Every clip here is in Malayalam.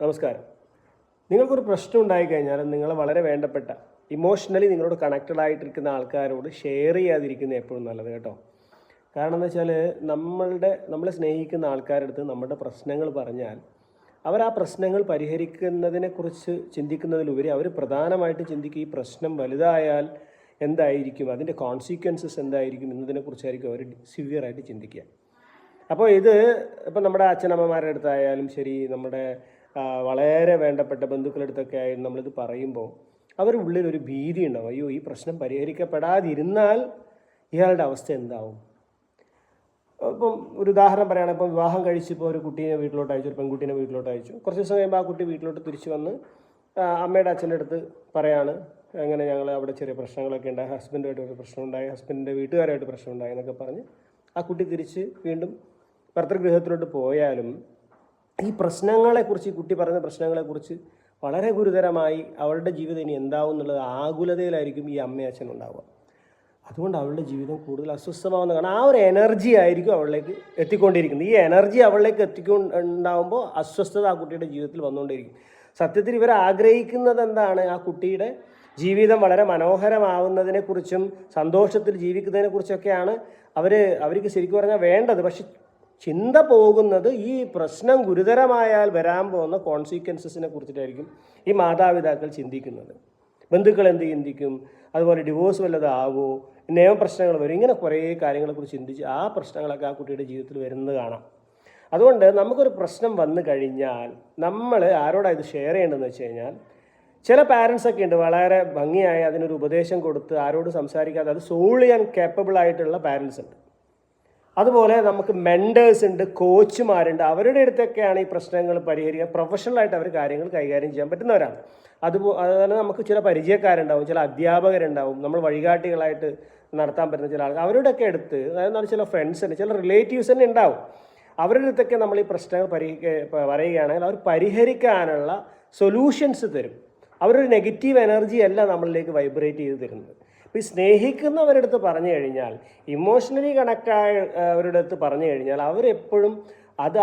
നമസ്കാരം. നിങ്ങൾക്കൊരു പ്രശ്നം ഉണ്ടായിക്കഴിഞ്ഞാൽ നിങ്ങൾ വളരെ വേണ്ടപ്പെട്ട ഇമോഷണലി നിങ്ങളോട് കണക്റ്റഡ് ആയിട്ടിരിക്കുന്ന ആൾക്കാരോട് ഷെയർ ചെയ്യാതിരിക്കുന്നത് എപ്പോഴും നല്ലത് കേട്ടോ. കാരണം എന്താ വെച്ചാൽ നമ്മളെ സ്നേഹിക്കുന്ന ആൾക്കാരുടെ അടുത്ത് നമ്മുടെ പ്രശ്നങ്ങൾ പറഞ്ഞാൽ അവർ ആ പ്രശ്നങ്ങൾ പരിഹരിക്കുന്നതിനെക്കുറിച്ച് ചിന്തിക്കുന്നതിലുപരി അവർ പ്രധാനമായിട്ട് ചിന്തിക്കുക ഈ പ്രശ്നം വലുതായാൽ എന്തായിരിക്കും, അതിൻ്റെ കോൺസിക്വൻസസ് എന്തായിരിക്കും എന്നതിനെക്കുറിച്ചായിരിക്കും അവർ സിവിയറായിട്ട് ചിന്തിക്കുക. അപ്പോൾ ഇപ്പം നമ്മുടെ അച്ഛനമ്മമാരുടെ അടുത്തായാലും ശരി, നമ്മുടെ വളരെ വേണ്ടപ്പെട്ട ബന്ധുക്കളുടെ അടുത്തൊക്കെ ആയാലും നമ്മളിത് പറയുമ്പോൾ അവരുടെ ഉള്ളിലൊരു ഭീതി ഉണ്ടാവും. അയ്യോ, ഈ പ്രശ്നം പരിഹരിക്കപ്പെടാതിരുന്നാൽ ഇയാളുടെ അവസ്ഥ എന്താവും. ഇപ്പം ഒരു ഉദാഹരണം പറയുകയാണെങ്കിൽ, ഇപ്പം വിവാഹം കഴിച്ചിപ്പോൾ ഒരു കുട്ടീനെ വീട്ടിലോട്ട് അയച്ചു, ഒരു പെൺകുട്ടീനെ വീട്ടിലോട്ട് അയച്ചു. കുറച്ച് ദിവസം കഴിയുമ്പോൾ ആ കുട്ടി വീട്ടിലോട്ട് തിരിച്ചു വന്ന് അമ്മയുടെ അച്ഛൻ്റെ അടുത്ത് പറയാണ്, അങ്ങനെ ഞങ്ങൾ അവിടെ ചെറിയ പ്രശ്നങ്ങളൊക്കെ ഉണ്ടായി, ഹസ്ബൻഡുമായിട്ട് ഒരു പ്രശ്നമുണ്ടായി, ഹസ്ബൻഡിൻ്റെ വീട്ടുകാരായിട്ട് പ്രശ്നമുണ്ടായി എന്നൊക്കെ പറഞ്ഞ് ആ കുട്ടി തിരിച്ച് വീണ്ടും ഭർത്തൃഗൃഹത്തിലോട്ട് പോയാലും ഈ പ്രശ്നങ്ങളെക്കുറിച്ച്, ഈ കുട്ടി പറഞ്ഞ പ്രശ്നങ്ങളെക്കുറിച്ച് വളരെ ഗുരുതരമായി അവളുടെ ജീവിതം ഇനി എന്താവും എന്നുള്ളത് ആകുലതയിലായിരിക്കും ഈ അമ്മയും അച്ഛനും ഉണ്ടാവുക. അതുകൊണ്ട് അവളുടെ ജീവിതം കൂടുതൽ അസ്വസ്ഥമാവുന്ന കാരണം ആ ഒരു എനർജി ആയിരിക്കും അവളിലേക്ക് എത്തിക്കൊണ്ടിരിക്കുന്നത്. ഈ എനർജി അവളിലേക്ക് എത്തിക്കൊണ്ടുണ്ടാകുമ്പോൾ അസ്വസ്ഥത ആ കുട്ടിയുടെ ജീവിതത്തിൽ വന്നുകൊണ്ടിരിക്കും. സത്യത്തിൽ ഇവർ ആഗ്രഹിക്കുന്നത് എന്താണ്? ആ കുട്ടിയുടെ ജീവിതം വളരെ മനോഹരമാവുന്നതിനെക്കുറിച്ചും സന്തോഷത്തിൽ ജീവിക്കുന്നതിനെക്കുറിച്ചൊക്കെയാണ് അവർക്ക് ശരിക്കും പറഞ്ഞാൽ വേണ്ടത്. പക്ഷെ ചിന്ത പോകുന്നത് ഈ പ്രശ്നം ഗുരുതരമായാൽ വരാൻ പോകുന്ന കോൺസിക്വൻസസിനെ കുറിച്ചിട്ടായിരിക്കും ഈ മാതാപിതാക്കൾ ചിന്തിക്കുന്നത്. ബന്ധുക്കൾ എന്ത് ചിന്തിക്കും, അതുപോലെ ഡിവോഴ്സ് വല്ലതാവോ, നിയമപ്രശ്നങ്ങൾ വരും, ഇങ്ങനെ കുറേ കാര്യങ്ങളെക്കുറിച്ച് ചിന്തിച്ച് ആ പ്രശ്നങ്ങളൊക്കെ ആ കുട്ടിയുടെ ജീവിതത്തിൽ വരുന്നത് കാണാം. അതുകൊണ്ട് നമുക്കൊരു പ്രശ്നം വന്നു കഴിഞ്ഞാൽ നമ്മൾ ആരോടാണ് ഇത് ഷെയർ ചെയ്യേണ്ടതെന്ന് വെച്ച് കഴിഞ്ഞാൽ, ചില പാരൻസൊക്കെ ഉണ്ട് വളരെ ഭംഗിയായി അതിനൊരു ഉപദേശം കൊടുത്ത് ആരോട് സംസാരിക്കാതെ അത് സോൾവ് ചെയ്യാൻ കേപ്പബിൾ ആയിട്ടുള്ള പാരൻസ് ഉണ്ട്. അതുപോലെ നമുക്ക് മെൻറ്റേഴ്സ് ഉണ്ട്, കോച്ചുമാരുണ്ട്. അവരുടെ അടുത്തൊക്കെയാണ് ഈ പ്രശ്നങ്ങൾ പരിഹരിക്കാൻ പ്രൊഫഷണലായിട്ട് അവർ കാര്യങ്ങൾ കൈകാര്യം ചെയ്യാൻ പറ്റുന്നവരാണ്. അതുപോലെ നമുക്ക് ചില പരിചയക്കാരുണ്ടാവും, ചില അധ്യാപകരുണ്ടാവും, നമ്മൾ വഴികാട്ടികളായിട്ട് നടത്താൻ പറ്റുന്ന ചില ആൾക്കാർ. അവരുടെയൊക്കെ അടുത്ത്, അതായത് ചില ഫ്രണ്ട്സ് ഉണ്ട്, ചില റിലേറ്റീവ്സ് തന്നെ ഉണ്ടാവും. അവരുടെ അടുത്തൊക്കെ നമ്മൾ ഈ പ്രശ്നങ്ങൾ പറയുകയാണെങ്കിൽ അവർ പരിഹരിക്കാനുള്ള സൊല്യൂഷൻസ് തരും. അവരൊരു നെഗറ്റീവ് എനർജി അല്ല നമ്മളിലേക്ക് വൈബ്രേറ്റ് ചെയ്ത് തരുന്നത്. ഇപ്പോൾ ഈ സ്നേഹിക്കുന്നവരുടെ അടുത്ത് പറഞ്ഞു കഴിഞ്ഞാൽ, ഇമോഷണലി കണക്റ്റായ അവരുടെ അടുത്ത് പറഞ്ഞു കഴിഞ്ഞാൽ അവരെപ്പോഴും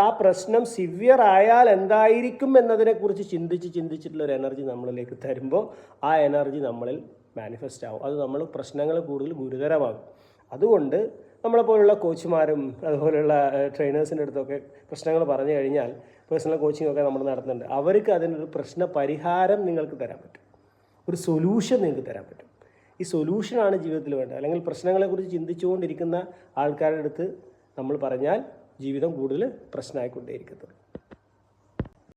ആ പ്രശ്നം സിവിയർ ആയാൽ എന്തായിരിക്കും എന്നതിനെക്കുറിച്ച് ചിന്തിച്ചിട്ടുള്ളൊരു എനർജി നമ്മളിലേക്ക് തരുമ്പോൾ ആ എനർജി നമ്മളിൽ മാനിഫെസ്റ്റ് ആവും. അത് നമ്മൾ പ്രശ്നങ്ങൾ കൂടുതൽ ഗുരുതരമാകും. അതുകൊണ്ട് നമ്മളെപ്പോലുള്ള കോച്ചുമാരും അതുപോലെയുള്ള ട്രെയിനേഴ്സിൻ്റെ അടുത്തൊക്കെ പ്രശ്നങ്ങൾ പറഞ്ഞു കഴിഞ്ഞാൽ, പേഴ്സണൽ കോച്ചിങ്ങൊക്കെ നമ്മൾ നടത്തുന്നുണ്ട്, അവർക്ക് അതിനൊരു പ്രശ്ന പരിഹാരം നിങ്ങൾക്ക് തരാൻ പറ്റും, ഒരു സൊല്യൂഷൻ നിങ്ങൾക്ക് തരാൻ പറ്റും. ഈ സൊല്യൂഷനാണ് ജീവിതത്തിൽ വേണ്ടത്. അല്ലെങ്കിൽ പ്രശ്നങ്ങളെക്കുറിച്ച് ചിന്തിച്ചുകൊണ്ടിരിക്കുന്ന ആൾക്കാരുടെ അടുത്ത് നമ്മൾ പറഞ്ഞാൽ ജീവിതം കൂടുതൽ പ്രശ്നമായിക്കൊണ്ടേയിരിക്കുന്നത്.